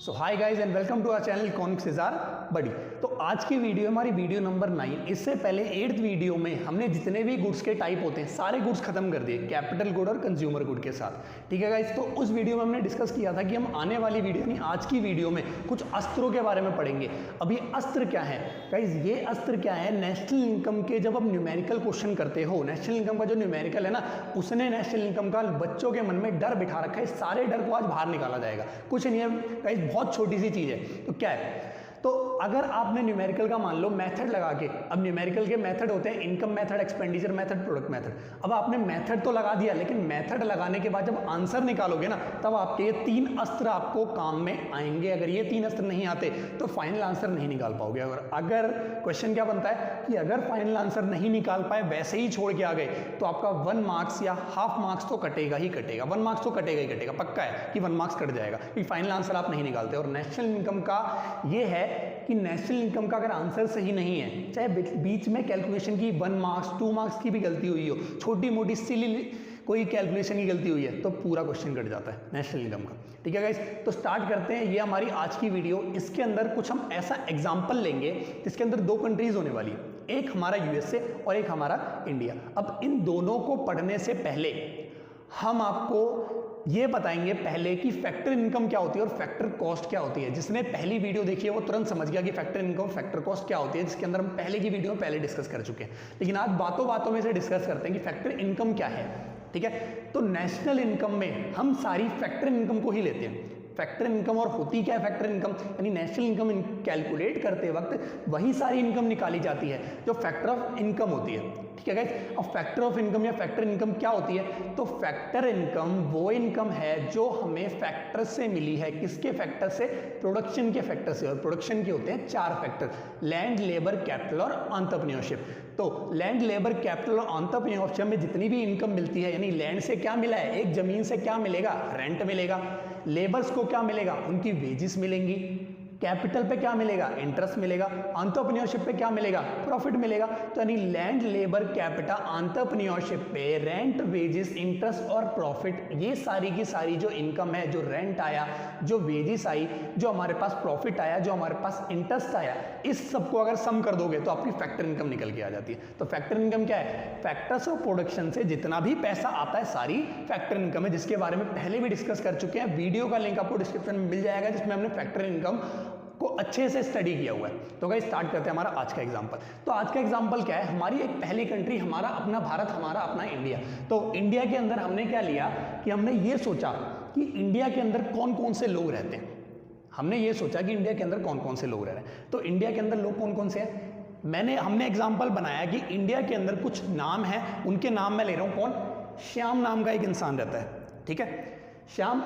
So hi guys and welcome to our channel economics is our buddy. तो आज की video हमारी video number 9। इससे पहले 8th वीडियो में हमने जितने भी गुड्स के टाइप होते हैं सारे गुड्स खत्म कर दिए, कैपिटल गुड और कंज्यूमर गुड के साथ। ठीक है गाइज, तो उस वीडियो में हमने डिस्कस किया था कि हम आने वाली वीडियो यानी आज की वीडियो में कुछ अस्त्रों के बारे में पढ़ेंगे। अब ये अस्त्र क्या है गाइज, ये अस्त्र क्या है, नेशनल इनकम के जब आप न्यूमेरिकल क्वेश्चन करते हो, नेशनल इनकम का जो न्यूमेरिकल है ना, उसने नेशनल इनकम का बच्चों के मन में डर बिठा रखा है। सारे डर को आज बाहर निकाला जाएगा। कुछ नहीं है गाइज, बहुत छोटी सी चीज है। तो क्या है, तो अगर आपने न्यूमेरिकल का मान लो मेथड लगा के, अब न्यूमेरिकल के मेथड होते हैं income method, expenditure method, product method. अब आपने मेथड तो लगा दिया, लेकिन मेथड लगाने के बाद जब आंसर निकालोगे ना, तब आपके ये 3 अस्त्र आपको काम में आएंगे। अगर ये 3 अस्त्र नहीं आते तो फाइनल आंसर नहीं निकाल पाओगे। अगर क्वेश्चन क्या बनता है कि अगर फाइनल आंसर नहीं निकाल पाए, वैसे ही छोड़ के आ गए, तो आपका 1 मार्क्स या हाफ मार्क्स तो कटेगा ही कटेगा। 1 मार्क्स तो कटेगा ही कटेगा, पक्का है कि 1 मार्क्स कट जाएगा, क्योंकि फाइनल आंसर आप नहीं निकालते। और नेशनल इनकम का ये है कि नेशनल इनकम का अगर आंसर सही नहीं है, चाहे बीच में कैलकुलेशन की 1 मार्क्स 2 मार्क्स की भी गलती हुई हो, छोटी मोटी सिली कोई कैलकुलेशन की गलती हुई है, तो पूरा क्वेश्चन कट जाता है नेशनल इनकम का। ठीक है गाइस, तो स्टार्ट करते हैं। ये हमारी आज की वीडियो, इसके अंदर कुछ हम ऐसा एग्जांपल लेंगे जिसके अंदर 2 कंट्रीज होने वाली है, एक हमारा यूएसए और एक हमारा इंडिया। अब इन दोनों को पढ़ने से पहले हम आपको ये बताएंगे पहले कि फैक्टर इनकम क्या होती है और फैक्टर कॉस्ट क्या होती है। जिसने पहली वीडियो देखी है वो तुरंत समझ गया कि फैक्टर इनकम फैक्टर कॉस्ट क्या होती है, जिसके अंदर हम पहले की वीडियो में पहले डिस्कस कर चुके हैं। लेकिन आज बातों बातों में से डिस्कस करते हैं कि फैक्टर इनकम क्या है। ठीक है, तो नेशनल इनकम में हम सारी फैक्टर इनकम को ही लेते हैं। फैक्टर इनकम और होती क्या है फैक्टर इनकम, यानी नेशनल इनकम कैलकुलेट करते वक्त वही सारी इनकम निकाली जाती है जो फैक्टर ऑफ इनकम होती है। ठीक है गाइस, अब फैक्टर ऑफ इनकम या फैक्टर इनकम क्या होती है, तो फैक्टर इनकम वो इनकम है जो हमें फैक्टर से मिली है। किसके फैक्टर से, प्रोडक्शन के फैक्टर से। और प्रोडक्शन के होते हैं 4 फैक्टर, लैंड, लेबर, कैपिटल और एंटरप्रेन्योरशिप। तो लैंड, लेबर, कैपिटल और एंटरप्रेन्योरशिप में जितनी भी इनकम मिलती है, यानी लैंड से क्या मिला है, एक जमीन से क्या मिलेगा, रेंट मिलेगा। लेबर्स को क्या मिलेगा, उनकी वेजेस मिलेंगी। कैपिटल पे क्या मिलेगा, इंटरेस्ट मिलेगा। एंटरप्रेन्योरशिप पे क्या मिलेगा, प्रॉफिट मिलेगा। तो यानी लैंड, लेबर, कैपिटल, एंटरप्रेन्योरशिप पे रेंट, वेजेस, इंटरेस्ट और प्रॉफिट, ये सारी की सारी जो इनकम है, जो रेंट आया, जो वेजेस आई, जो हमारे पास प्रॉफिट आया, जो हमारे पास इंटरेस्ट आया, इस सबको अगर सम कर दोगे तो आपकी फैक्टर इनकम निकल के आ जाती है। तो फैक्टर इनकम क्या है, फैक्टर्स ऑफ प्रोडक्शन से जितना भी पैसा आता है सारी फैक्टर इनकम है, जिसके बारे में पहले भी डिस्कस कर चुके हैं। वीडियो का लिंक आपको डिस्क्रिप्शन में मिल जाएगा, जिसमें हमने फैक्टर इनकम को अच्छे से स्टडी किया हुआ है। तो गाइस स्टार्ट करते हैं हमारा आज का एग्जांपल। तो आज का एग्जांपल क्या है, हमारी एक पहली कंट्री, हमारा अपना भारत, हमारा अपना इंडिया। तो इंडिया के अंदर हमने क्या लिया कि हमने ये सोचा कि इंडिया के अंदर कौन कौन से लोग रहते हैं। हमने ये सोचा कि इंडिया के अंदर कौन कौन से लोग रह रहे हैं। तो इंडिया के अंदर लोग कौन कौन से हैं, हमने एग्जाम्पल बनाया कि इंडिया के अंदर कुछ नाम है, उनके नाम मैं ले रहा हूं। कौन, श्याम नाम का एक इंसान रहता है। ठीक है, श्याम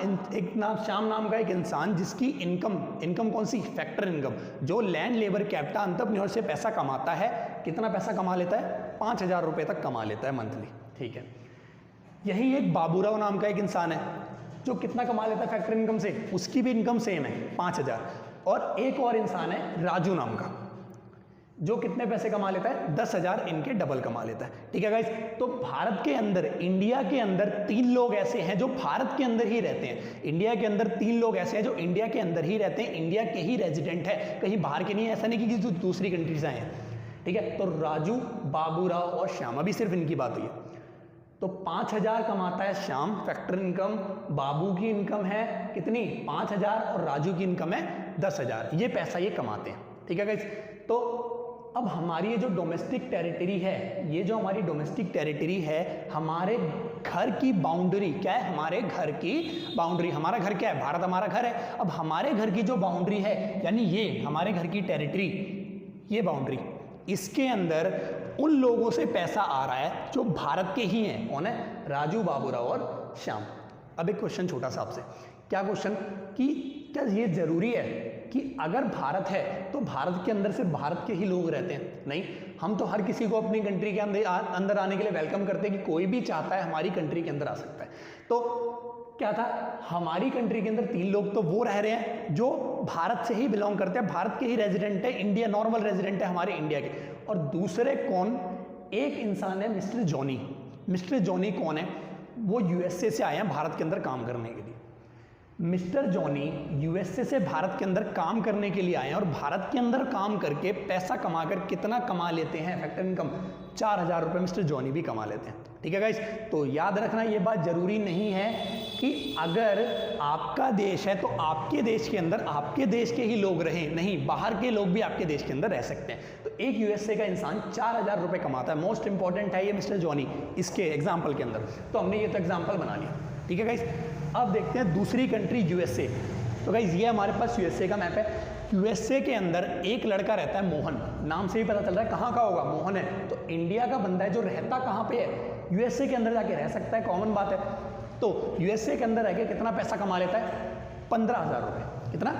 नाम का एक इंसान जिसकी इनकम कौन सी, फैक्टर इनकम, जो लैंड, लेबर, कैपिटल, एंटरप्रेन्योर से पैसा कमाता है। कितना पैसा कमा लेता है, 5000 रुपये तक कमा लेता है मंथली। ठीक है, यही एक बाबूराव नाम का एक इंसान है जो कितना कमा लेता है फैक्टर इनकम से, उसकी भी इनकम सेम है 5000। और एक और इंसान है राजू नाम का, जो कितने पैसे कमा लेता है, 10,000, इनके डबल कमा लेता है। ठीक है गाइस, तो भारत के अंदर, इंडिया के अंदर 3 लोग ऐसे हैं जो भारत के अंदर ही रहते हैं। इंडिया के अंदर 3 लोग ऐसे हैं जो इंडिया के अंदर ही रहते हैं, इंडिया के ही रेजिडेंट है, कहीं बाहर के नहीं है। ऐसा नहीं कि जो दूसरी कंट्री से आए हैं। ठीक है, तो राजू, बाबूराव और श्याम, अभी सिर्फ इनकी बात हुई है। तो 5000 कमाता है श्याम फैक्टर इनकम, बाबू की इनकम है कितनी, 5000, और राजू की इनकम है 10,000। ये पैसा ये कमाते हैं। ठीक है गाइस, तो अब हमारी ये जो डोमेस्टिक टेरिटरी है, ये जो हमारी डोमेस्टिक टेरिटरी है, हमारे घर की बाउंड्री क्या है, हमारे घर की बाउंड्री, हमारा घर क्या है, भारत हमारा घर है। अब हमारे घर की जो बाउंड्री है, यानी ये हमारे घर की टेरिटरी, ये बाउंड्री, इसके अंदर उन लोगों से पैसा आ रहा है जो भारत के ही हैं। कौन है, राजू, बाबूराव और श्याम। अब एक क्वेश्चन छोटा सा आपसे, क्या क्वेश्चन, कि क्या ये जरूरी है कि अगर भारत है तो भारत के अंदर सिर्फ भारत के ही लोग रहते हैं? नहीं, हम तो हर किसी को अपनी कंट्री के अंदर आने के लिए वेलकम करते हैं, कि कोई भी चाहता है हमारी कंट्री के अंदर आ सकता है। तो क्या था, हमारी कंट्री के अंदर 3 लोग तो वो रह रहे हैं जो भारत से ही बिलोंग करते हैं, भारत के ही रेजिडेंट है, इंडिया नॉर्मल रेजिडेंट है हमारे इंडिया के। और दूसरे कौन, एक इंसान है मिस्टर जॉनी। मिस्टर जॉनी कौन है, वो यूएसए से आए हैं भारत के अंदर काम करने के लिए। मिस्टर जॉनी यूएसए से भारत के अंदर काम करने के लिए आए हैं और भारत के अंदर काम करके पैसा कमाकर कितना कमा लेते हैं, फैक्टर इनकम 4000 रुपये मिस्टर जॉनी भी कमा लेते हैं। ठीक है गाइस, तो याद रखना ये बात जरूरी नहीं है कि अगर आपका देश है तो आपके देश के अंदर आपके देश के ही लोग रहें, नहीं, बाहर के लोग भी आपके देश के अंदर रह सकते हैं। तो एक यूएसए का इंसान 4000 रुपये कमाता है, मोस्ट इंपॉर्टेंट है ये मिस्टर जॉनी इसके एग्जाम्पल के अंदर। तो हमने ये तो एग्जाम्पल बना लिया, ठीक है गाइस। अब देखते हैं दूसरी कंट्री यूएसए। तो गाइस ये हमारे पास यूएसए का मैप है। यूएसए के अंदर एक लड़का रहता है मोहन, नाम से ही पता चल रहा है कहाँ का होगा, मोहन है। तो इंडिया का बंदा है जो रहता कहाँ पे है, यूएसए के अंदर जाके रह सकता है, कॉमन बात है। तो यूएसए के अंदर रह के कितना पैसा कमा लेता है, 15,000 रुपये। कितना,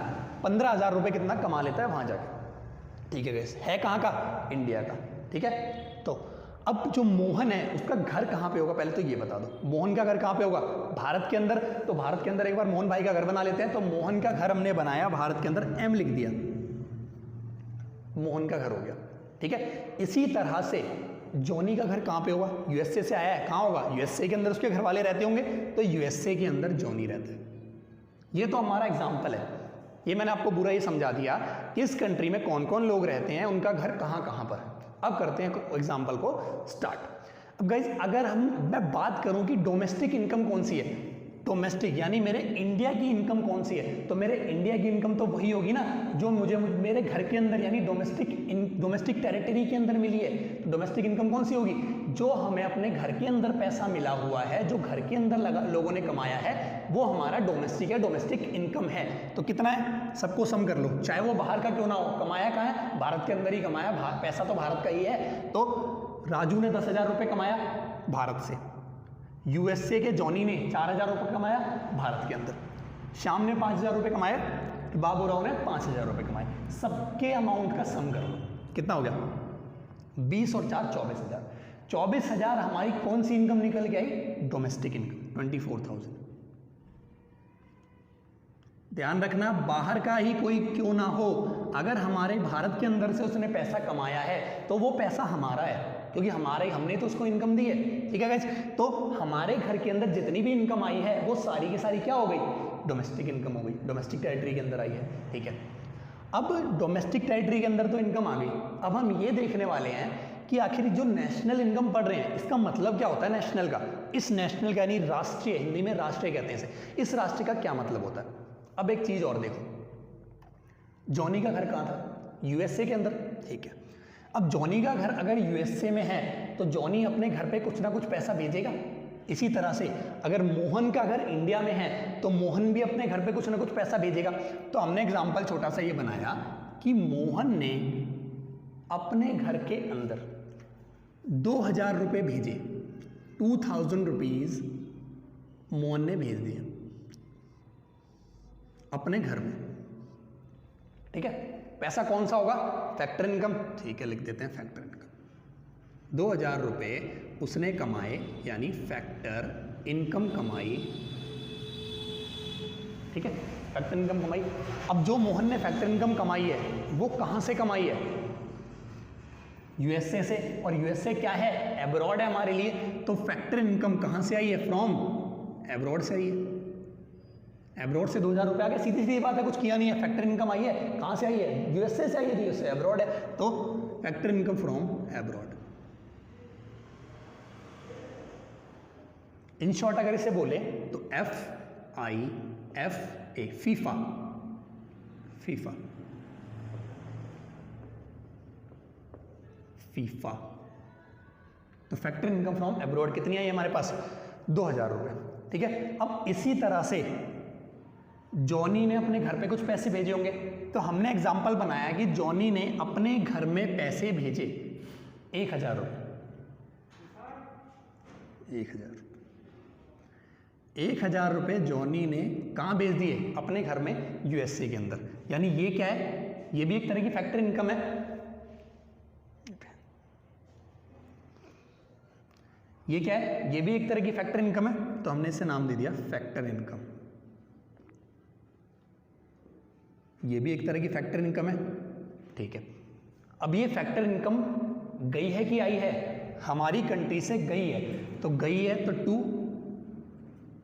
15,000 रुपये कितना कमा लेता है वहाँ जाके। ठीक है गाइस, है कहाँ का, इंडिया का। ठीक है, तो अब जो मोहन है उसका घर कहाँ पे होगा, पहले तो ये बता दो, मोहन का घर कहाँ पे होगा, भारत के अंदर। तो भारत के अंदर एक बार मोहन भाई का घर बना लेते हैं। तो मोहन का घर हमने बनाया भारत के अंदर, एम लिख दिया, मोहन का घर हो गया। ठीक है, इसी तरह से जॉनी का घर कहाँ पे होगा, यूएसए से आया है, कहाँ होगा, यूएसए के अंदर उसके घर वाले रहते होंगे, तो यूएसए के अंदर जॉनी रहता है। ये तो हमारा एग्जाम्पल है, ये मैंने आपको पूरा ये समझा दिया कि इस कंट्री में कौन कौन लोग रहते हैं, उनका घर कहाँ कहाँ पर है। अब करते हैं एग्जाम्पल को स्टार्ट। अब गाइज अगर मैं बात करूं कि डोमेस्टिक इनकम कौन सी है, डोमेस्टिक यानी मेरे इंडिया की इनकम कौन सी है, तो मेरे इंडिया की इनकम तो वही होगी ना जो मुझे मेरे घर के अंदर यानी डोमेस्टिक टेरिटरी के अंदर मिली है। तो डोमेस्टिक इनकम कौन सी होगी, जो हमें अपने घर के अंदर पैसा मिला हुआ है, जो घर के अंदर लोगों ने कमाया है, वो हमारा डोमेस्टिक है, डोमेस्टिक इनकम है। तो कितना है, सबको सम कर लो, चाहे वो बाहर का क्यों ना हो, कमाया कहाँ है, भारत के अंदर ही कमाया, पैसा तो भारत का ही है। तो राजू ने 10,000 रुपये कमाया भारत से, यूएसए के जॉनी ने 4,000 रुपये कमाया भारत के अंदर, श्याम ने 5,000 रुपये कमाए, बाबूराव ने 5,000 रुपये कमाए। सबके अमाउंट का सम कर लो, कितना हो गया, 20 और 4 24,000। 24,000 हमारी कौन सी इनकम निकल के आई, डोमेस्टिक इनकम 24,000। ध्यान रखना, बाहर का ही कोई क्यों ना हो, अगर हमारे भारत के अंदर से उसने पैसा कमाया है तो वो पैसा हमारा है, क्योंकि हमने तो उसको इनकम दी है। ठीक है गाइस, तो हमारे घर के अंदर जितनी भी इनकम आई है वो सारी की सारी क्या हो गई, डोमेस्टिक इनकम हो गई, डोमेस्टिक टेरिटरी के अंदर आई है। ठीक है, अब डोमेस्टिक टेरिटरी के अंदर तो इनकम आ गई, अब हम ये देखने वाले हैं कि आखिर जो नेशनल इनकम पढ़ रहे हैं इसका मतलब क्या होता है नेशनल का। इस नेशनल का यानी राष्ट्रीय, हिंदी में राष्ट्रीय कहते हैं इसे, इस राष्ट्रीय का क्या मतलब होता है। अब एक चीज और देखो, जॉनी का घर कहाँ था, यूएसए के अंदर। ठीक है, अब जॉनी का घर अगर यूएसए में है तो जॉनी अपने घर पे कुछ ना कुछ पैसा भेजेगा। इसी तरह से अगर मोहन का घर इंडिया में है तो मोहन भी अपने घर पे कुछ ना कुछ पैसा भेजेगा। तो हमने एग्जाम्पल छोटा सा ये बनाया कि मोहन ने अपने घर के अंदर 2,000 रुपये भेजे, 2,000 रुपीज मोहन ने भेज दिए अपने घर में। ठीक है, पैसा कौन सा होगा, फैक्टर इनकम। ठीक है, लिख देते हैं फैक्टर इनकम। 2,000 रुपये उसने कमाए यानी फैक्टर इनकम कमाई। ठीक है, फैक्टर इनकम कमाई। अब जो मोहन ने फैक्टर इनकम कमाई है वो कहाँ से कमाई है, यूएसए से, और यूएसए क्या है, एब्रॉड है हमारे लिए। तो फैक्टर इनकम कहाँ से आई है, फ्रॉम एब्रॉड से आई है। एब्रॉड से 2,000 रुपये आ गए, सीधी सीधी बात है, कुछ किया नहीं है, फैक्टर इनकम आई है, कहाँ से आई है, यूएसए से आई है, यूएसए एब्रॉड है, तो factor income from abroad. In short अगर इसे बोले तो FIFA, फीफा, फीफा, फीफा। तो फैक्टर इनकम फ्रॉम एब्रॉड कितनी आई हमारे पास, 2,000 रुपये। ठीक है, अब इसी तरह से जॉनी ने अपने घर पे कुछ पैसे भेजे होंगे, तो हमने एग्जाम्पल बनाया कि जॉनी ने अपने घर में पैसे भेजे 1,000 रुपये, 1,000 रुपये जॉनी ने कहाँ भेज दिए, अपने घर में, यूएसए के अंदर। यानी ये क्या है, ये भी एक तरह की फैक्टर इनकम है। ये क्या है, ये भी एक तरह की फैक्टर इनकम है, तो हमने इसे नाम दे दिया फैक्टर इनकम। ये भी एक तरह की फैक्टर इनकम है। ठीक है, अब ये फैक्टर इनकम गई है कि आई है, हमारी कंट्री से गई है, तो गई है तो 2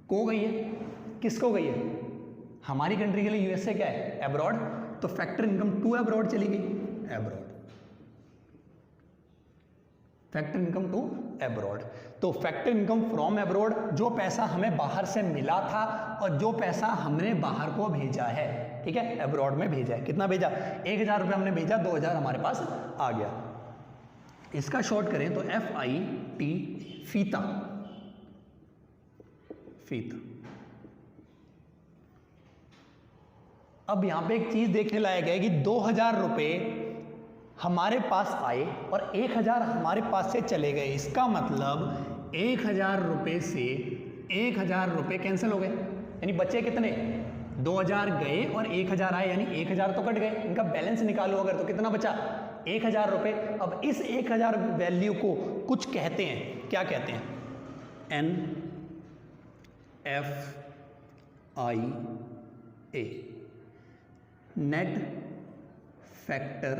को गई है, किसको गई है, हमारी कंट्री के लिए यूएसए क्या है? अब्रॉड। तो फैक्टर इनकम टू अब्रॉड चली गई, abroad, factor income to abroad. तो फैक्टर इनकम फ्रॉम अब्रॉड, जो पैसा हमें बाहर से मिला था और जो पैसा हमने बाहर को भेजा है, ठीक है, अब्रॉड में भेजा है। कितना भेजा? 1000 रुपये हमने भेजा, 2000 हमारे पास आ गया। इसका शॉर्ट करें तो FIT, फीता, फीता। अब यहां पे एक चीज देखने लायक है कि 2000 रुपये हमारे पास आए और 1000 हमारे पास से चले गए। इसका मतलब 1000 रुपये से 1000 रुपये कैंसिल हो गए, यानी बचे कितने? 2000 गए और 1000 आए, यानी 1000 तो कट गए। इनका बैलेंस निकालो अगर, तो कितना बचा? 1000 रुपये। अब इस 1000 वैल्यू को कुछ कहते हैं, क्या कहते हैं? NFIA, net factor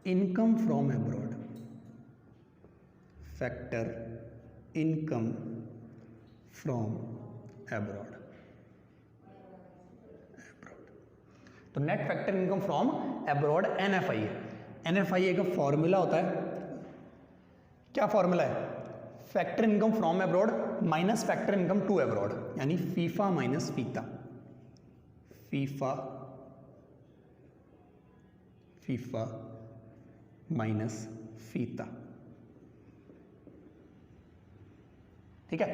income from abroad, factor income from abroad. तो net factor income from abroad NFIA। NFIA का फॉर्मूला होता है, क्या फॉर्मूला है? Factor income from abroad minus factor income to abroad, यानी FIFA minus FITA, FIFA, FIFA minus FITA, ठीक है।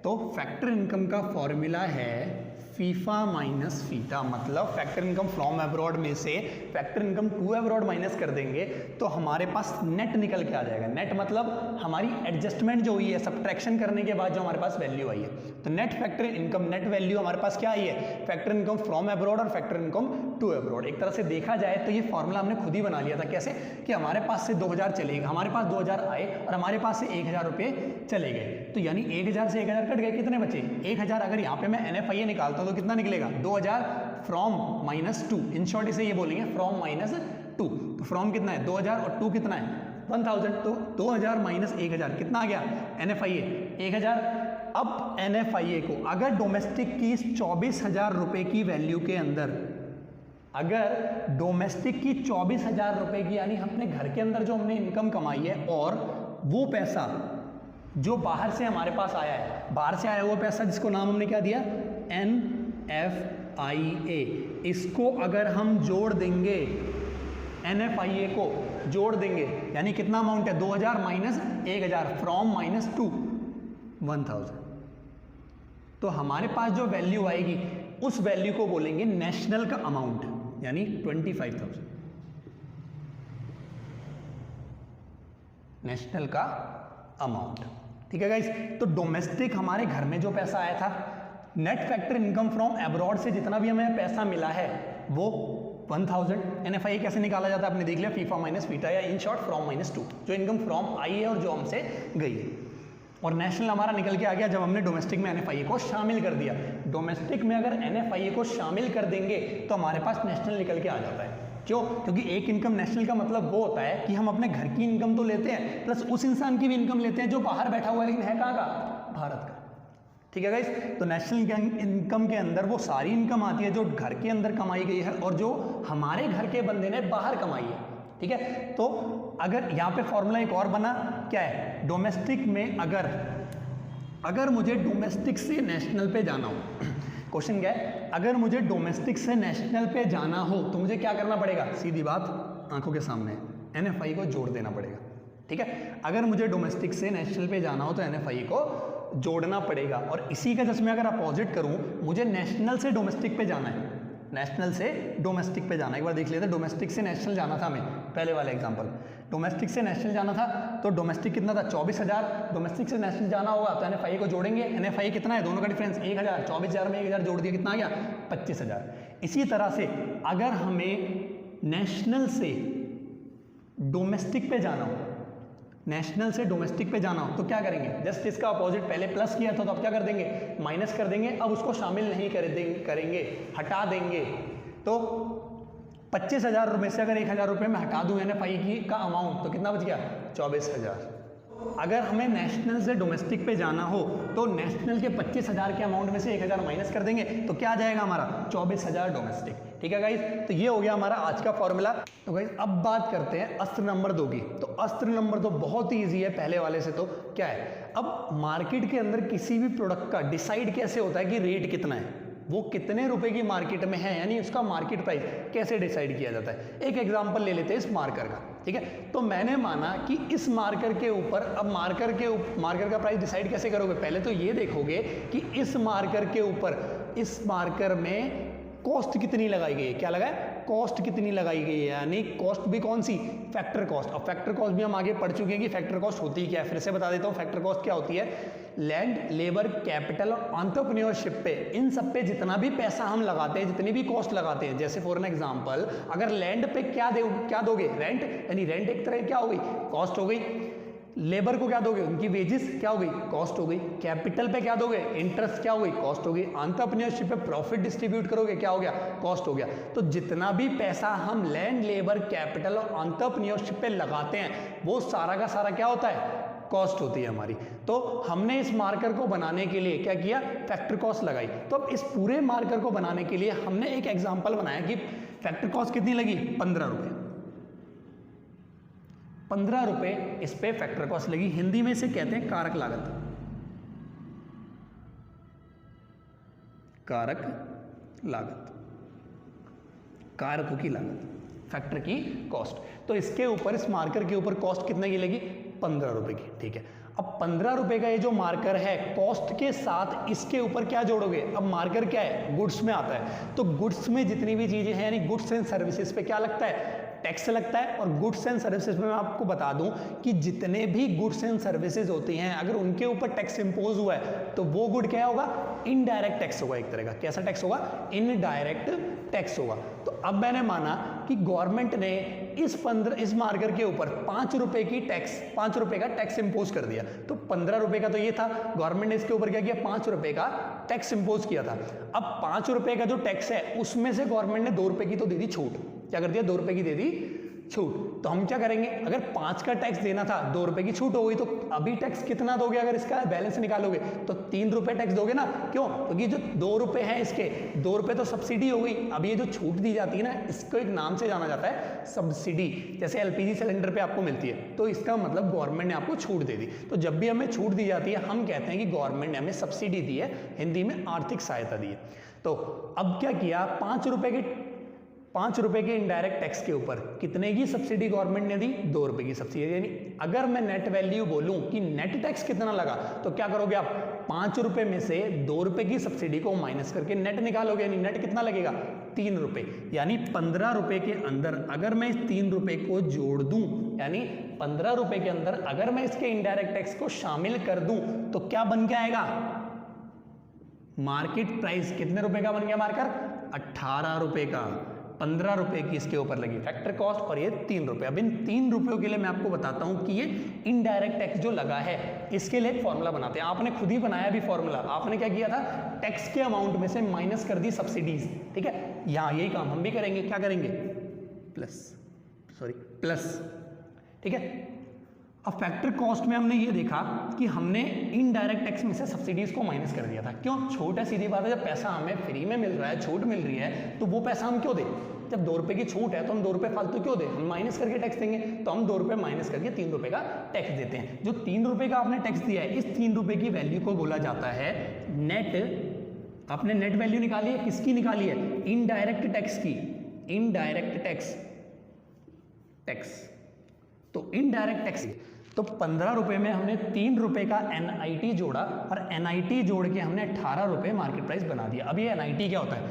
तो फैक्टर इनकम का फॉर्मूला है फीफा माइनस फीता, मतलब फैक्टर इनकम फ्रॉम अब्रॉड में से factor income to abroad minus कर देंगे तो हमारे पास नेट निकल के आ जाएगा। नेट मतलब हमारी एडजस्टमेंट जो हुई है, सब्ट्रैक्शन करने के बाद जो हमारे पास वैल्यू आई है। तो net factor income, net value हमारे पास क्या आई है? फैक्टर इनकम फ्रॉम अब्रॉड और फैक्टर इनकम टू अब्रॉड। एक तरह से देखा जाए तो ये फॉर्मूला हमने खुद ही बना लिया था। कैसे? कि हमारे पास से 2000 चले गए, हमारे पास 2000 आए और हमारे पास से 1000 रुपये चले गए। तो यानी 1000 से 1000 कट गए, कितने बचे? 1000। अगर यहाँ पे मैं NFIA निकालता हूँ तो कितना निकलेगा? 2000 फ्रॉम माइनस 2। इन शॉर्ट इसे ये बोलेंगे फ्रॉम माइनस 2। तो फ्रॉम कितना है? 2000 और 2 कितना है? 1000। तो 2000 माइनस 1000 कितना आ गया? NFIA 1000। अब NFIA को अगर डोमेस्टिक की 24,000 रुपये की वैल्यू के अंदर, अगर डोमेस्टिक की 24,000 रुपये की, यानी अपने घर के अंदर जो हमने इनकम कमाई है और वो पैसा जो बाहर से हमारे पास आया है, बाहर से आया हुआ पैसा जिसको नाम हमने क्या दिया? NFIA, इसको अगर हम जोड़ देंगे, NFIA को जोड़ देंगे, यानी कितना अमाउंट है? 2000 माइनस 1000, फ्रॉम माइनस टू 1000। तो हमारे पास जो वैल्यू आएगी उस वैल्यू को बोलेंगे नेशनल का अमाउंट, यानी 25,000, नेशनल का अमाउंट। ठीक है गाइस। तो डोमेस्टिक हमारे घर में जो पैसा आया था, net factor income from abroad से जितना भी हमें पैसा मिला है वो 1000। NFIA कैसे निकाला जाता है आपने देख लिया, फीफा माइनस फीटा, या इन शॉर्ट फ्रॉम माइनस 2, जो इनकम फ्रॉम आई है और जो हमसे गई है। और नेशनल हमारा निकल के आ गया जब हमने डोमेस्टिक में NFIA को शामिल कर दिया। डोमेस्टिक में अगर NFIA को शामिल कर देंगे तो हमारे पास नेशनल निकल के आ जाता है। क्यों? क्योंकि एक इनकम नेशनल का मतलब वो होता है कि हम अपने घर की इनकम तो लेते हैं प्लस उस इंसान की भी इनकम लेते हैं जो बाहर बैठा हुआ है, लेकिन है कहाँ का? भारत का। ठीक है गाइस। तो नेशनल इनकम के अंदर वो सारी इनकम आती है जो घर के अंदर कमाई गई है और जो हमारे घर के बंदे ने बाहर कमाई है। ठीक है। तो अगर यहाँ पे फॉर्मूला एक और बना, क्या है? डोमेस्टिक में अगर मुझे डोमेस्टिक से नेशनल पे जाना हो, क्वेश्चन क्या है? अगर मुझे डोमेस्टिक से नेशनल पे जाना हो तो मुझे क्या करना पड़ेगा? सीधी बात आंखों के सामने, NFIA को जोड़ देना पड़ेगा। ठीक है। अगर मुझे डोमेस्टिक से नेशनल पे जाना हो तो NFIA को जोड़ना पड़ेगा। और इसी का जैसे मैं अगर अपोजिट करूं, मुझे नेशनल से डोमेस्टिक पे जाना है, नेशनल से डोमेस्टिक पे जाना। एक बार देख लेते हैं, डोमेस्टिक से नेशनल जाना था हमें, पहले वाला एग्जांपल, डोमेस्टिक से नेशनल जाना था तो डोमेस्टिक कितना था? 24,000। डोमेस्टिक से नेशनल जाना होगा तो NFIA को जोड़ेंगे। NFIA कितना है? दोनों का डिफरेंस 1000, 24,000 में 1000 जोड़ दिया, कितना आ गया? 25,000। इसी तरह से अगर हमें नेशनल से डोमेस्टिक पे जाना हो, नेशनल से डोमेस्टिक पे जाना हो तो क्या करेंगे? जस्ट इसका अपोजिट, पहले प्लस किया था तो अब क्या कर देंगे? माइनस कर देंगे। अब उसको शामिल नहीं करेंगे, हटा देंगे। तो 25,000 रुपये से अगर 1000 रुपये में हटा दूं NFIA की का अमाउंट तो कितना बच गया? 24,000। अगर हमें नेशनल से डोमेस्टिक पे जाना हो तो नेशनल के 25,000 के अमाउंट में से 1,000 माइनस कर देंगे तो क्या आ जाएगा हमारा 24,000 डोमेस्टिक। ठीक है गाइस, तो ये हो गया हमारा आज का फॉर्मूला। तो गाइस अब बात करते हैं अस्त्र नंबर 2 की। तो अस्त्र नंबर 2 बहुत ही ईजी है पहले वाले से। तो क्या है, अब मार्केट के अंदर किसी भी प्रोडक्ट का डिसाइड कैसे होता है कि रेट कितना है, वो कितने रुपए की मार्केट में है, यानी उसका मार्केट प्राइस कैसे डिसाइड किया जाता है। एक एग्जांपल ले लेते हैं इस मार्कर का। ठीक है, तो मैंने माना कि इस मार्कर के ऊपर, अब मार्कर का प्राइस डिसाइड कैसे करोगे, पहले तो ये देखोगे कि इस मार्कर के ऊपर, इस मार्कर में कॉस्ट कितनी लगाई गई है। क्या लगा है, कॉस्ट कितनी लगाई गई है, यानी कॉस्ट भी कौन सी, फैक्टर कॉस्ट। और फैक्टर कॉस्ट भी हम आगे पढ़ चुके हैं कि फैक्टर कॉस्ट होती क्या है, फिर से बता देता हूँ। फैक्टर कॉस्ट क्या होती है, लैंड, लेबर, कैपिटल और एंटरप्रेन्योरशिप पे, इन सब पे जितना भी पैसा हम लगाते हैं, जितनी भी कॉस्ट लगाते हैं, जैसे फॉर एन एग्जांपल अगर लैंड पे क्या दोगे, रेंट, यानी रेंट एक तरह क्या हो गई, कॉस्ट हो गई। लेबर को क्या दोगे, उनकी वेजेस क्या हो गई, कॉस्ट हो गई। कैपिटल पे क्या दोगे, इंटरेस्ट क्या हो गई, कॉस्ट हो गई। एंटरप्रेन्योरशिप पे प्रॉफिट डिस्ट्रीब्यूट करोगे, क्या हो गया, कॉस्ट हो गया। तो जितना भी पैसा हम लैंड, लेबर, कैपिटल और एंटरप्रेन्योरशिप पे लगाते हैं वो सारा का सारा क्या होता है, कॉस्ट होती है हमारी। तो हमने इस मार्कर को बनाने के लिए क्या किया, फैक्टर कॉस्ट लगाई। तो अब इस पूरे मार्कर को बनाने के लिए हमने एक एग्जांपल बनाया कि फैक्टर कॉस्ट कितनी लगी, 15 रुपए। 15 रुपए इस पे फैक्टर कॉस्ट लगी। हिंदी में इसे कहते हैं कारक लागत, कारक लागत, कारकों की लागत, फैक्टर की कॉस्ट। तो इसके ऊपर, इस मार्कर के ऊपर कॉस्ट कितने की लगी, 15 रुपए की। ठीक है, अब 15 रुपए का ये जो मार्कर है, कॉस्ट के साथ इसके ऊपर क्या जोड़ोगे, अब मार्कर क्या है, गुड्स में आता है। तो गुड्स में जितनी भी चीजें हैं, यानी गुड्स एंड सर्विसेज पे क्या लगता है, टैक्स लगता है। और गुड्स एंड सर्विसेज में मैं आपको बता दूं कि जितने भी गुड्स एंड सर्विसेज होती हैं, अगर उनके ऊपर टैक्स इंपोज हुआ है तो वो गुड क्या होगा, इनडायरेक्ट टैक्स होगा एक तरह का। कैसा टैक्स होगा, इनडायरेक्ट टैक्स होगा। तो अब मैंने माना कि गवर्नमेंट ने इस मार्कर के ऊपर 5 रुपए की टैक्स, 5 रुपए का टैक्स इंपोज कर दिया। तो 15 रुपए का तो ये था, गवर्नमेंट ने इसके ऊपर क्या किया, 5 रुपए का टैक्स इंपोज किया था। अब 5 रुपए का जो टैक्स है उसमें से गवर्नमेंट ने 2 रुपए की तो दे दी छूट। क्या कर दिया, 2 रुपए की दे दी छूट। तो हम क्या करेंगे, अगर 5 का टैक्स देना था, 2 रुपए की छूट हो गई, तो अभी टैक्स कितना दोगे, अगर इसका बैलेंस निकालोगे तो 3 रुपए टैक्स दोगे ना। क्यों, क्योंकि जो 2 रुपए हैं इसके, 2 रुपए तो सब्सिडी हो गई। अब ये जो छूट दी जाती है ना, इसको एक नाम से जाना जाता है सब्सिडी। जैसे एलपीजी सिलेंडर पे आपको मिलती है, तो इसका मतलब गवर्नमेंट ने आपको छूट दे दी। तो जब भी हमें छूट दी जाती है, हम कहते हैं कि गवर्नमेंट ने हमें सब्सिडी दी है, हिंदी में आर्थिक सहायता दी है। तो अब क्या किया, 5 रुपए के इनडायरेक्ट टैक्स के ऊपर कितने की सब्सिडी गवर्नमेंट ने दी, 2 रुपए की सब्सिडी। यानी अगर मैं नेट वैल्यू बोलूं कि नेट टैक्स कितना लगा, तो क्या करोगे आप, 5 रुपए में से 2 रुपए की सब्सिडी को माइनस करके नेट निकालोगे। यानी नेट कितना लगेगा, 3 रुपए। यानी 15 रुपए के अंदर अगर मैं इस 3 रुपए को जोड़ दूं, यानी 15 रुपए के अंदर अगर मैं इसके इनडायरेक्ट टैक्स को शामिल कर दूं, तो क्या बन के आएगा, मार्केट प्राइस कितने रुपए का बन गया, मार्कर 18 रुपए का। 15 रुपए की इसके ऊपर लगी फैक्टर कॉस्ट और ये 3 रुपए। अब इन 3 रुपयों के लिए मैं आपको बताता हूं कि ये इनडायरेक्ट टैक्स जो लगा है, इसके लिए एक फॉर्मूला बनाते हैं। आपने खुद ही बनाया भी फॉर्मूला। आपने क्या किया था, टैक्स के अमाउंट में से माइनस कर दी सब्सिडीज। ठीक है, यहां यही काम हम भी करेंगे। क्या करेंगे, प्लस। ठीक है, अब फैक्टर कॉस्ट में हमने ये देखा कि हमने इनडायरेक्ट टैक्स में से सब्सिडीज को माइनस कर दिया था। क्यों, छूट है, सीधी बात है। जब पैसा हमें फ्री में मिल रहा है, छूट मिल रही है, तो वो पैसा हम क्यों दें। जब 2 रुपए की छूट है तो हम 2 रुपए फालतू क्यों दें, हम माइनस करके टैक्स देंगे। तो हम 2 रुपए माइनस करके 3 रुपए का टैक्स देते हैं। जो 3 रुपए का आपने टैक्स दिया है, इस 3 रुपए की वैल्यू को बोला जाता है नेट। आपने नेट वैल्यू निकाली है, किसकी निकाली है, इनडायरेक्ट टैक्स की। इनडायरेक्ट टैक्स तो इनडायरेक्ट टैक्स। तो 15 रुपए में हमने 3 रुपए का NIT जोड़ा और NIT जोड़ के हमने 18 रुपए मार्केट प्राइस बना दिया। अब ये NIT क्या होता है,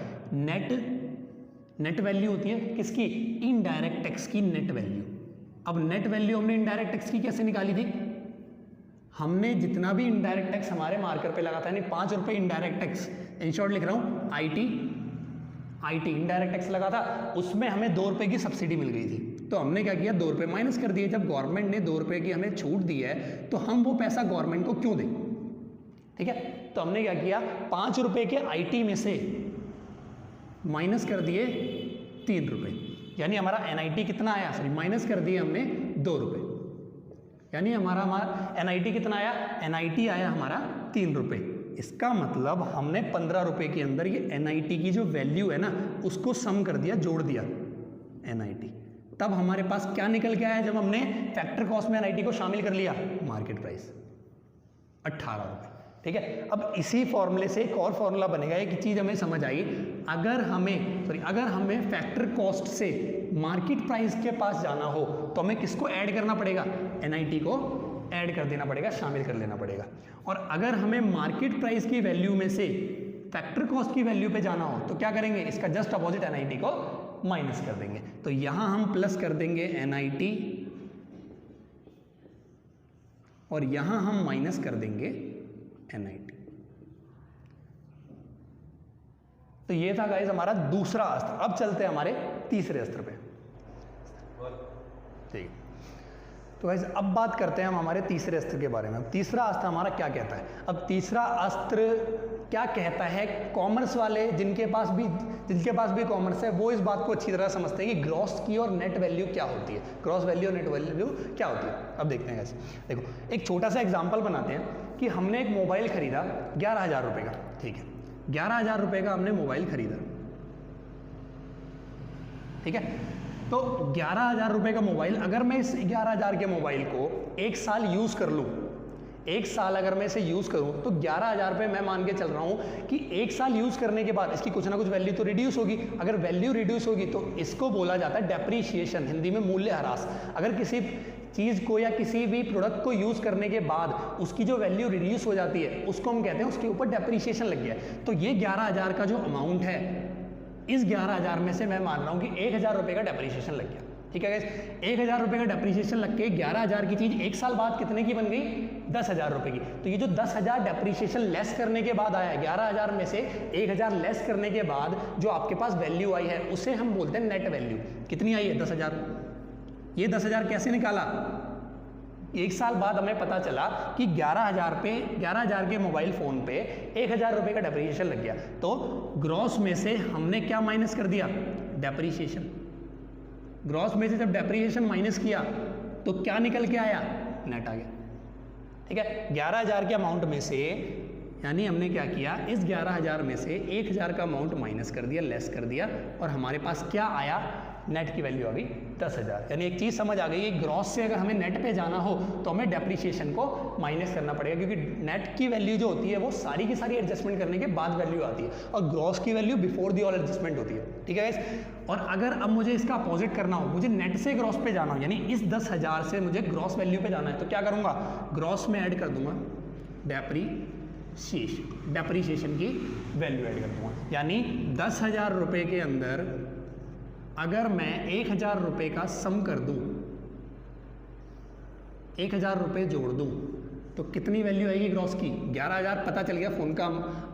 नेट वैल्यू होती है किसकी, इनडायरेक्ट टैक्स की नेट वैल्यू। अब नेट वैल्यू हमने इनडायरेक्ट टैक्स की कैसे निकाली थी, हमने जितना भी इनडायरेक्ट टैक्स हमारे मार्कर पे लगा था, यानी 5 रुपए इनडायरेक्ट टैक्स, इन शॉर्ट लिख रहा हूँ IT इनडायरेक्ट टैक्स लगा था, उसमें हमें 2 रुपए की सब्सिडी मिल गई थी। तो हमने क्या किया, 2 रुपए माइनस कर दिए। जब गवर्नमेंट ने 2 रुपए की हमें छूट दी है, तो हम वो पैसा गवर्नमेंट को क्यों दें। ठीक है, तो हमने क्या किया, 5 रुपए के IT में से माइनस कर दिए 3 रुपए, यानी हमारा NIT कितना आया, सॉरी माइनस कर दिए हमने 2 रुपए। यानी हमारा NIT कितना आया, NIT आया हमारा 3 रुपये। इसका मतलब हमने 15 रुपये के अंदर ये NIT की जो वैल्यू है ना उसको सम कर दिया, जोड़ दिया NIT। तब हमारे पास क्या निकल के आया जब हमने फैक्टर कॉस्ट में NIT को शामिल कर लिया, मार्केट प्राइस 18 रुपये। ठीक है, अब इसी फॉर्मूले से एक और फॉर्मूला बनेगा, एक चीज़ हमें समझ आई, अगर हमें फैक्टर कॉस्ट से मार्केट प्राइस के पास जाना हो तो हमें किसको ऐड करना पड़ेगा, NIT को ऐड कर देना पड़ेगा, शामिल कर लेना पड़ेगा। और अगर हमें मार्केट प्राइस की वैल्यू में से फैक्टर कॉस्ट की वैल्यू पे जाना हो तो क्या करेंगे, इसका जस्ट अपोजिट NIT को माइनस कर देंगे। तो यहां हम प्लस कर देंगे NIT और यहां हम माइनस कर देंगे NIT। तो ये था गाइस हमारा दूसरा अस्त्र। अब चलते हैं हमारे तीसरे अस्त्र पे। ठीक, तो गाइस अब बात करते हैं हम हमारे तीसरे अस्त्र के बारे में। अब तीसरा अस्त्र हमारा क्या कहता है, अब तीसरा अस्त्र क्या कहता है, कॉमर्स वाले जिनके पास भी कॉमर्स है वो इस बात को अच्छी तरह समझते हैं कि ग्रॉस की और नेट वैल्यू क्या होती है, ग्रॉस वैल्यू और नेट वैल्यू क्या होती है। अब देखते हैं कैसे। देखो एक छोटा सा एग्जांपल बनाते हैं कि हमने एक मोबाइल खरीदा 11,000 रुपये का। ठीक है, 11,000 रुपये का हमने मोबाइल खरीदा। ठीक है, तो 11,000 रुपये का मोबाइल, अगर मैं इस 11,000 के मोबाइल को 1 साल यूज़ कर लूँ, 1 साल अगर मैं इसे यूज़ करूँ तो 11,000 रुपये मैं मान के चल रहा हूँ कि 1 साल यूज़ करने के बाद इसकी कुछ ना कुछ वैल्यू तो रिड्यूस होगी। अगर वैल्यू रिड्यूस होगी तो इसको बोला जाता है डेप्रीशिएशन, हिंदी में मूल्यह्रास। अगर किसी चीज़ को या किसी भी प्रोडक्ट को यूज़ करने के बाद उसकी जो वैल्यू रिड्यूस हो जाती है उसको हम कहते हैं उसके ऊपर डेप्रीशिएशन लग गया। तो ये 11,000 का जो अमाउंट है, इस 11,000 में से मैं मान रहा हूँ कि 1,000 रुपये का डेप्रीशिएशन लग गया। ठीक है गाइस, 1,000 रुपये का डेप्रीशिएशन लग के 11,000 की चीज़ 1 साल बाद कितने की बन गई, 10,000 रुपये की। तो ये जो 10,000 डेप्रीशिएशन लेस करने के बाद आया, 11,000 में से 1,000 लेस करने के बाद जो आपके पास वैल्यू आई है उसे हम बोलते हैं नेट वैल्यू। कितनी आई है, 10,000। ये 10,000 कैसे निकाला, 1 साल बाद हमें पता चला कि 11,000 के मोबाइल फ़ोन पे 1,000 रुपये का डेप्रीशिएशन लग गया। तो ग्रॉस में से हमने क्या माइनस कर दिया, डेप्रीशिएशन। ग्रॉस में से जब डेप्रीशिएशन माइनस किया तो क्या निकल के आया, नेट आ गया। ठीक है, 11,000 के अमाउंट में से, यानी हमने क्या किया, इस 11,000 में से 1,000 का अमाउंट माइनस कर दिया, लेस कर दिया, और हमारे पास क्या आया, नेट की वैल्यू आ गई 10,000। यानी एक चीज़ समझ आ गई, ग्रॉस से अगर हमें नेट पे जाना हो तो हमें डेप्रीशिएशन को माइनस करना पड़ेगा, क्योंकि नेट की वैल्यू जो होती है वो सारी की सारी एडजस्टमेंट करने के बाद वैल्यू आती है, और ग्रॉस की value before the all adjustment होती है। ठीक है गाइस, और अगर अब मुझे इसका अपोजिट करना हो, मुझे नेट से ग्रॉस पे जाना हो, यानी इस 10,000 से मुझे ग्रॉस वैल्यू पे जाना है, तो क्या करूँगा, ग्रॉस में ऐड कर दूंगा डेप्रीशिएशन की वैल्यू ऐड कर दूंगा। यानी 10,000 रुपये के अंदर अगर मैं 1,000 रुपये का सम कर दूं, 1,000 रुपये जोड़ दूं, तो कितनी वैल्यू आएगी ग्रॉस की, 11,000। पता चल गया फ़ोन का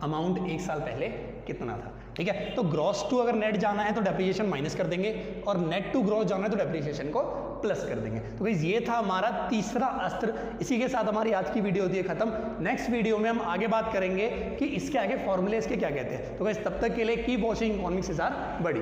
अमाउंट 1 साल पहले कितना था। ठीक है, तो ग्रॉस टू अगर नेट जाना है तो डेप्रीशिएशन माइनस कर देंगे, और नेट टू ग्रॉस जाना है तो डेप्रीशिएशन को प्लस कर देंगे। तो गाइस ये था हमारा तीसरा अस्त्र। इसी के साथ हमारी आज की वीडियो होती है खत्म। नेक्स्ट वीडियो में हम आगे बात करेंगे कि इसके आगे फॉर्मूले इसके क्या कहते हैं। तो गाइस तब तक के लिए कीप वॉचिंग इकोनॉमिक्स आर बड़ी।